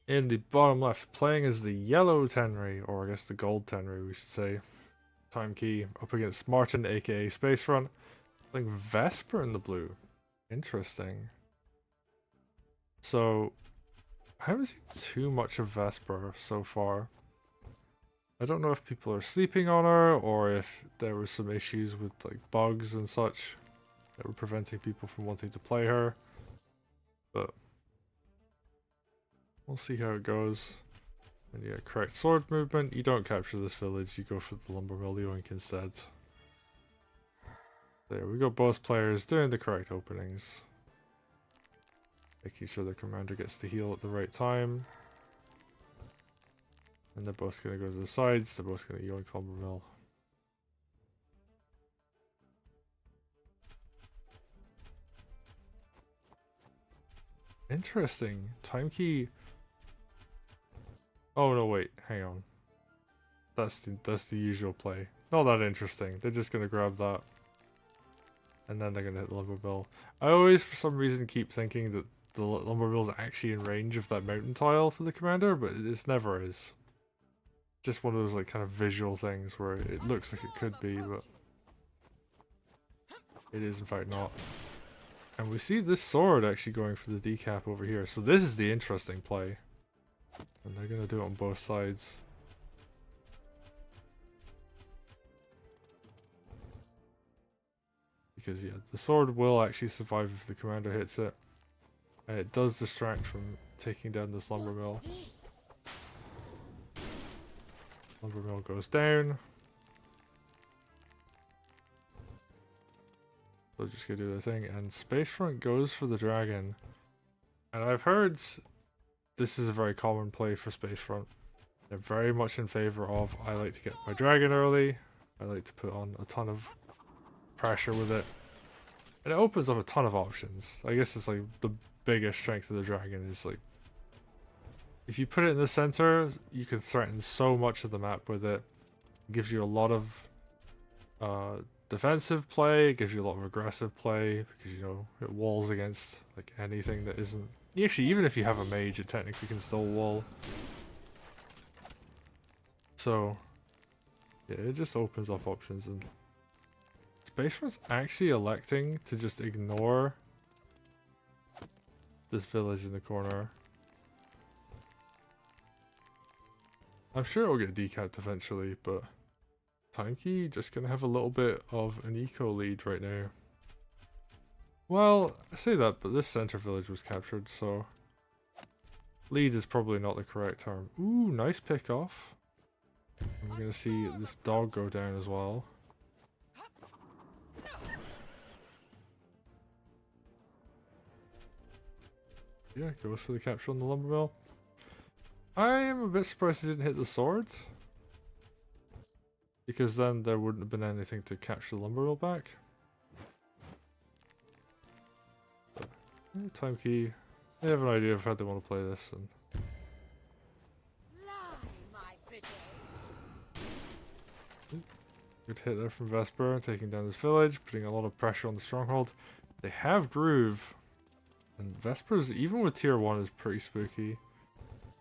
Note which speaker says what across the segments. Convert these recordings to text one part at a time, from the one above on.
Speaker 1: In the bottom left, playing as the yellow Tenri, or I guess the gold Tenri, we should say. TYM up against Martin, aka Spacefront. Playing Vesper in the blue. Interesting. So, I haven't seen too much of Vesper so far. I don't know if people are sleeping on her, or if there were some issues with like bugs and such that were preventing people from wanting to play her. But we'll see how it goes. And yeah, correct sword movement. You don't capture this village, you go for the lumber mill yoink instead. There we go, both players doing the correct openings. Making sure their commander gets to heal at the right time. And they're both going to go to the sides, they're both going to yoink lumber mill. Interesting. TYMKey. Oh no, wait, hang on. That's the usual play. Not that interesting. They're just gonna grab that. And then they're gonna hit the lumber mill. I always for some reason keep thinking that the lumber mill is actually in range of that mountain tile for the commander, but it never is. Just one of those like kind of visual things where it looks like it could be, but it is in fact not. And we see this sword actually going for the decap over here. So this is the interesting play. And they're going to do it on both sides. Because yeah, the sword will actually survive if the commander hits it. And it does distract from taking down this lumber mill. Lumber mill goes down. They're just gonna do their thing. And Spacefront goes for the dragon. And I've heard this is a very common play for Spacefront. They're very much in favor of, I like to get my dragon early. I like to put on a ton of pressure with it. And it opens up a ton of options. I guess it's like the biggest strength of the dragon is like, if you put it in the center, you can threaten so much of the map with it. It gives you a lot of defensive play, it gives you a lot of aggressive play, because you know, it walls against like anything that isn't... Actually, even if you have a mage, it technically can still wall. So, yeah, it just opens up options, and Spacefront's actually electing to just ignore this village in the corner. I'm sure it'll get decapped eventually, but TYMKey just gonna have a little bit of an eco lead right now. Well, I say that, but this center village was captured, so lead is probably not the correct term. Ooh, nice pick off. I'm gonna see this dog go down as well. Yeah, goes for the capture on the lumber mill. I am a bit surprised he didn't hit the sword, because then there wouldn't have been anything to capture the lumber mill back. But, yeah, TYMKey, they have an idea of how they want to play this, and good hit there from Vesper, taking down this village, putting a lot of pressure on the stronghold. They have Groove, and Vesper's, even with tier 1, is pretty spooky.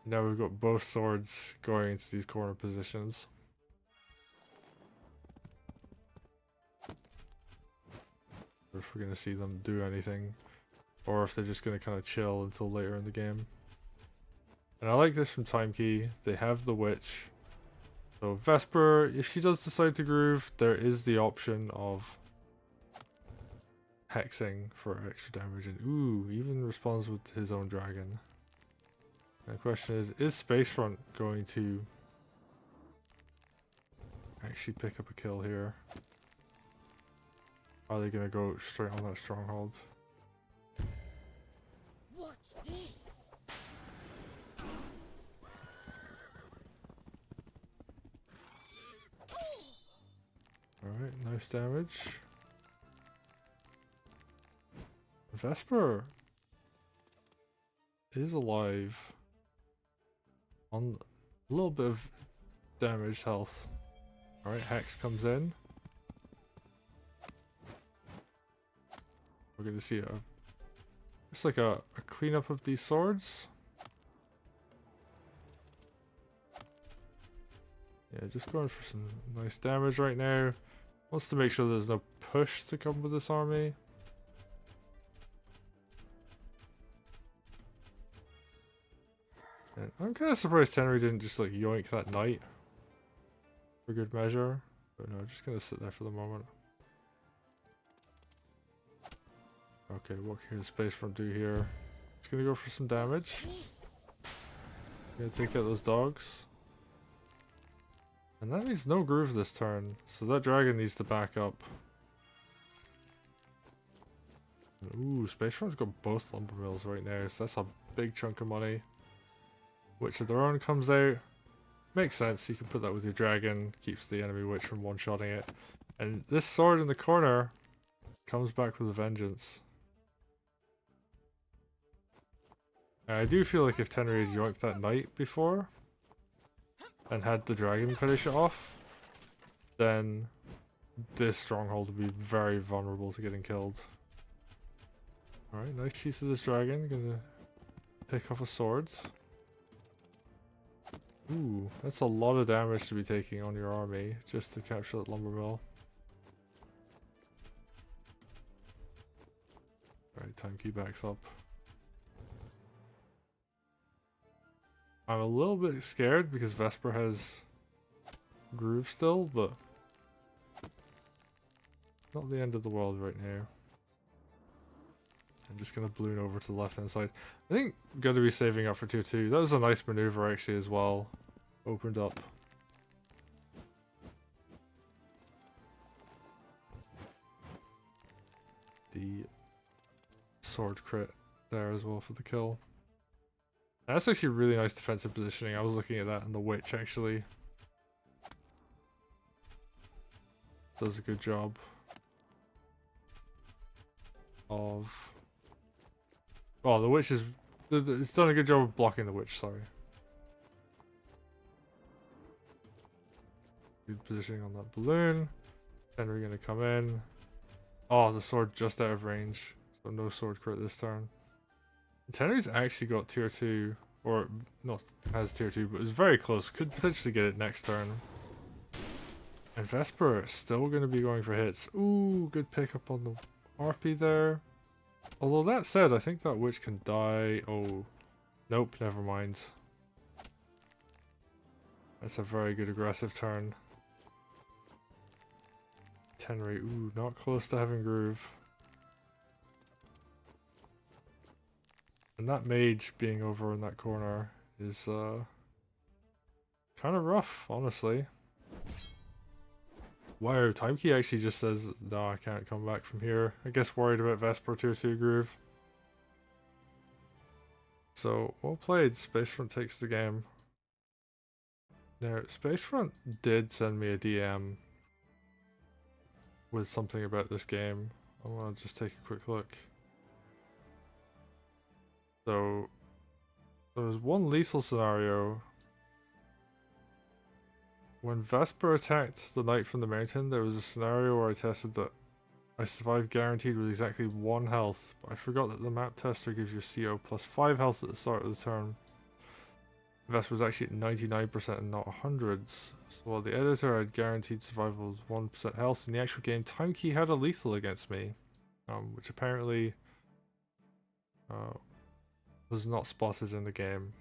Speaker 1: Now we've got both swords going into these corner positions. Or if we're going to see them do anything, or if they're just going to kind of chill until later in the game. And I like this from TYMKey. They have the witch. So Vesper, if she does decide to groove, there is the option of hexing for extra damage, and ooh, even responds with his own dragon. And the question is Spacefront going to actually pick up a kill here? Are they going to go straight on that stronghold?
Speaker 2: What's this?
Speaker 1: Alright, nice damage. Vesper is alive on a little bit of damaged health. Alright, Hex comes in. We're going to see it's like a cleanup of these swords. Yeah, just going for some nice damage right now. Wants to make sure there's no push to come with this army. And I'm kind of surprised Tenri didn't just like yoink that knight for good measure. But no, just gonna sit there for the moment. Okay, what can the Spacefront do here? It's gonna go for some damage. Gonna take out those dogs. And that means no groove this turn, so that dragon needs to back up. Ooh, Spacefront's got both lumber mills right now, so that's a big chunk of money. Witch of their own comes out. Makes sense, you can put that with your dragon, keeps the enemy witch from one-shotting it. And this sword in the corner comes back with a vengeance. And I do feel like if Tenri had yoinked that knight before, and had the dragon finish it off, then this stronghold would be very vulnerable to getting killed. Alright, nice use of this dragon, gonna pick off a sword. Ooh, that's a lot of damage to be taking on your army just to capture that lumber mill. Alright, TYMKey backs up. I'm a little bit scared because Vesper has groove still, but not the end of the world right now. I'm just gonna balloon over to the left hand side. I think I'm gonna be saving up for tier 2. That was a nice maneuver actually as well. Opened up. The sword crit there as well for the kill. That's actually really nice defensive positioning. I was looking at that and the witch actually does a good job of... Oh, the witch is... It's done a good job of blocking the witch, sorry. Good positioning on that balloon. Tenri gonna come in. Oh, the sword just out of range. So no sword crit this turn. Tenri's actually got tier 2, or not has tier 2, but is very close. Could potentially get it next turn. And Vesper still going to be going for hits. Ooh, good pickup on the RP there. Although that said, I think that witch can die. Oh, nope, never mind. That's a very good aggressive turn. Tenri, ooh, not close to having groove. And that mage being over in that corner is kind of rough, honestly. Wow, TYMKey actually just says, no, I can't come back from here. I guess worried about Vesper tier 2 groove. So, well played. Spacefront takes the game. Now, Spacefront did send me a DM with something about this game. I want to just take a quick look. So, there was one lethal scenario. When Vesper attacked the knight from the mountain, there was a scenario where I tested that I survived guaranteed with exactly 1 health, but I forgot that the map tester gives you CO plus 5 health at the start of the turn. Vesper was actually at 99% and not 100s, so while the editor had guaranteed survival with 1% health, in the actual game, TYMKey had a lethal against me, which apparently was not spotted in the game.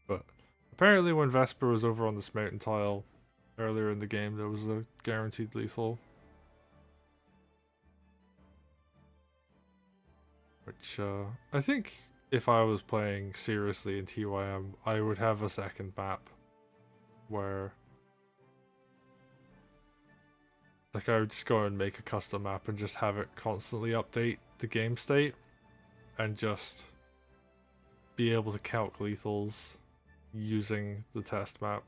Speaker 1: But apparently when Vesper was over on this mountain tile earlier in the game, there was a guaranteed lethal. Which, I think if I was playing seriously in TYM, I would have a second map where, like, I would just go and make a custom map and just have it constantly update the game state and just be able to calc lethals using the test map.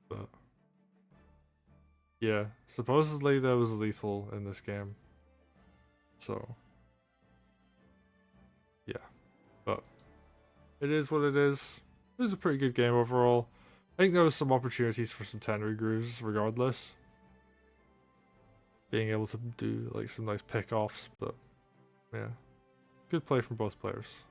Speaker 1: But yeah, supposedly there was lethal in this game. So yeah, but it is what it is. It was a pretty good game overall. I think there was some opportunities for some Tenri grooves regardless. Being able to do like some nice pick-offs, but yeah, good play from both players.